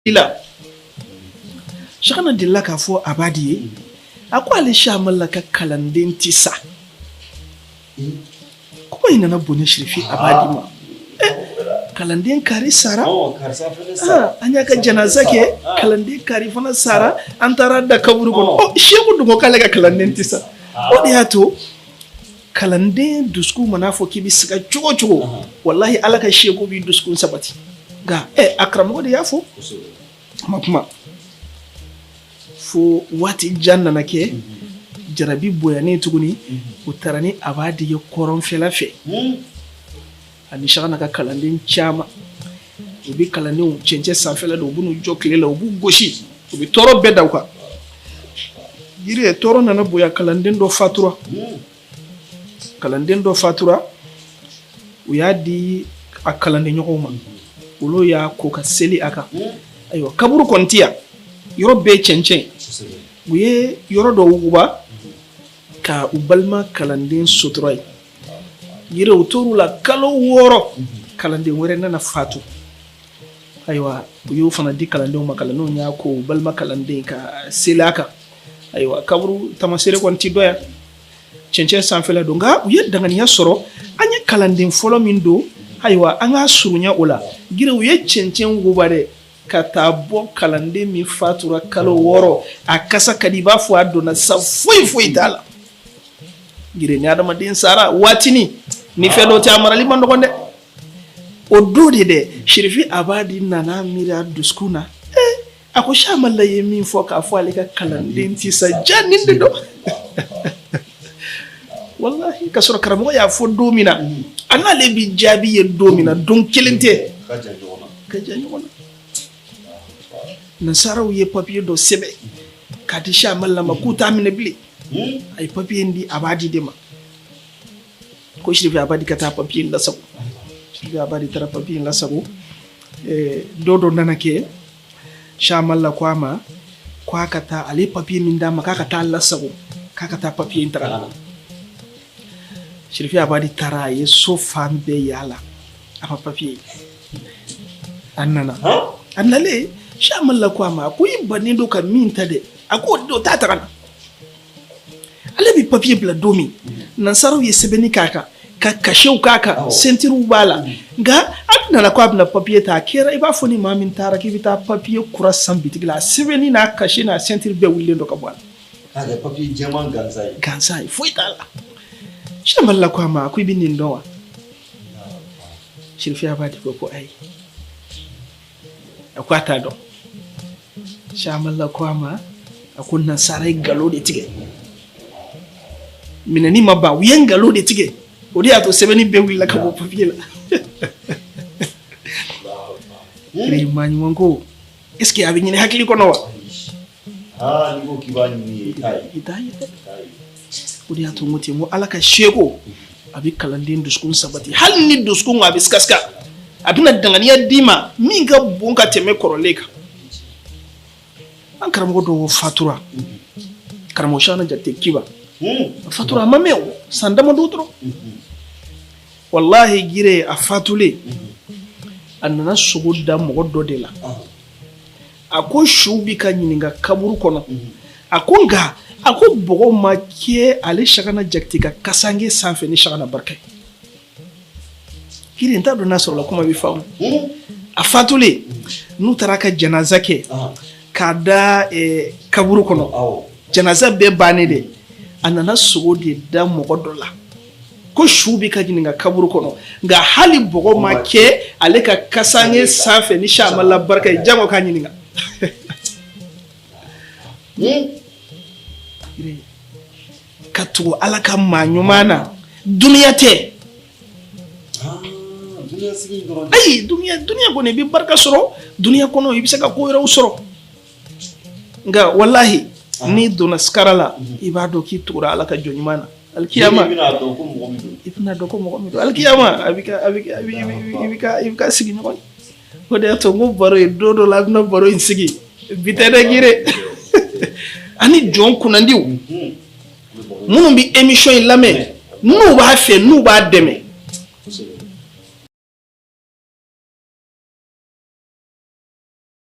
ila shakana dilla ka fo abadiye akwa le shamalla ka kalandin tisa kuma ina na bone shirifi abadi ma kalandin kari sara anya ka janaza ke kalandin kari fana sara antara da kaburu ko shegu dugo kala ka kalandin tisa o ya to kalandin dusku manafo ki bisika chogo wallahi alaka shegu bi dusku sabati ga akram ko ya fo makuma fo wati janna nake jarabi boyane tuguni utarani abadi yo koron felafe ani shagana ka kalandin chama ubi kalandin chenche sanfela do bunu jokle la ubu goshi ubi toro beda kwa yire toro nana boya kalandin do fatura kalandin do fatura uyadi akalandin nyoma ulo ya ko ka seli aka ayo kaburu kontia yoro be chenchen buye yoro do wuba ka ubalma kalandin sutrai yire utoru la kalo woro kalandin wore na fatu aywa buyo fana di kalandin makalano nya ko ubalma kalandin ka selaka aywa kaburu tamasere konti doya chenchen sanfela donga uye dangani ya soro anya kalandin folo mindo aywa anga surunya ola gire uye chenchen wubare katabo kalande mi fatura kalo woro akasa kadiba fu adona sa foi dala gire ni adama din sara watini ni felo ti amara li mando konde o dodi de shirifi abadi nana mira duskuna ako shamalla yemi fo ka fu alika kalande ti sa janinde do wallahi kasoro karamo ya fo domina ana le bi jabi ye domina don kelente kajanyo wona nasaraw ye papier do sebe kati shamalla makuta amine bli ay papier ndi abadi dema ko shirifi abadi kata papier la sabu shirifi abadi tara papier la sabu dodo nanake shamalla kwama kwa kata ale papier minda makaka la sabu kakata papier tara shirifi abadi tara ye so fambe yala apa papier annana annale shamalla kwama ko yibani do ka minta de ako do tatana ale bi papier bla domi nansaro ye sebeni kaka ka kashew kaka sentiru bala ga adna la kwabna papier ta kera iba foni mamin tara ki vita papier kura sambitigla sebeni na kashe na sentir be wille do ka bwala aga papier jaman gansai fuitala shamalla kwama ko ibini ndowa shirfi abadi ko ai akwata do shamalla kwama akunna sarai galo de tige minani maba wiyen galo de tige odi ato sebeni be willa ka bo papier la ri mani wonko est ce que abi ni hakili ko no ni go kibani ni itai odi ato muti mo alaka sheko abi kalandin duskun sabati hal ni duskun abi skaska aduna danganiya dima minga bonka teme koroleka an karamo do fatura karamo shana jatte kiba fatura mameo sandama dotro wallahi gire a fatule annana sugudda mogoddo de la ako shubi kanyininga kaburu kono akonga ako bogo make ale shagana jaktika kasange sanfe ni shagana barkay gire nta do nasoro la kuma bi famu a fatule nu taraka janaza ke kada kaburu kono janaza be bane de anana sugudi da mogodola ko shubi ka jininga kaburu kono nga hali bogo make ale ka kasange safe ni shamalla barka jango ka jininga katu alaka manyumana duniya te ay duniya bone bi barka soro duniya kono ibisaka ko yoro soro nga wallahi ni dona skarala ibado ki tura alaka jonyumana alkiyama ibna do ko mo alkiyama abika sigi nyon ko de to ngo baro do la no baro insigi bitene gire ani jon kunandiw munu bi emission lame nu ba fe nu ba deme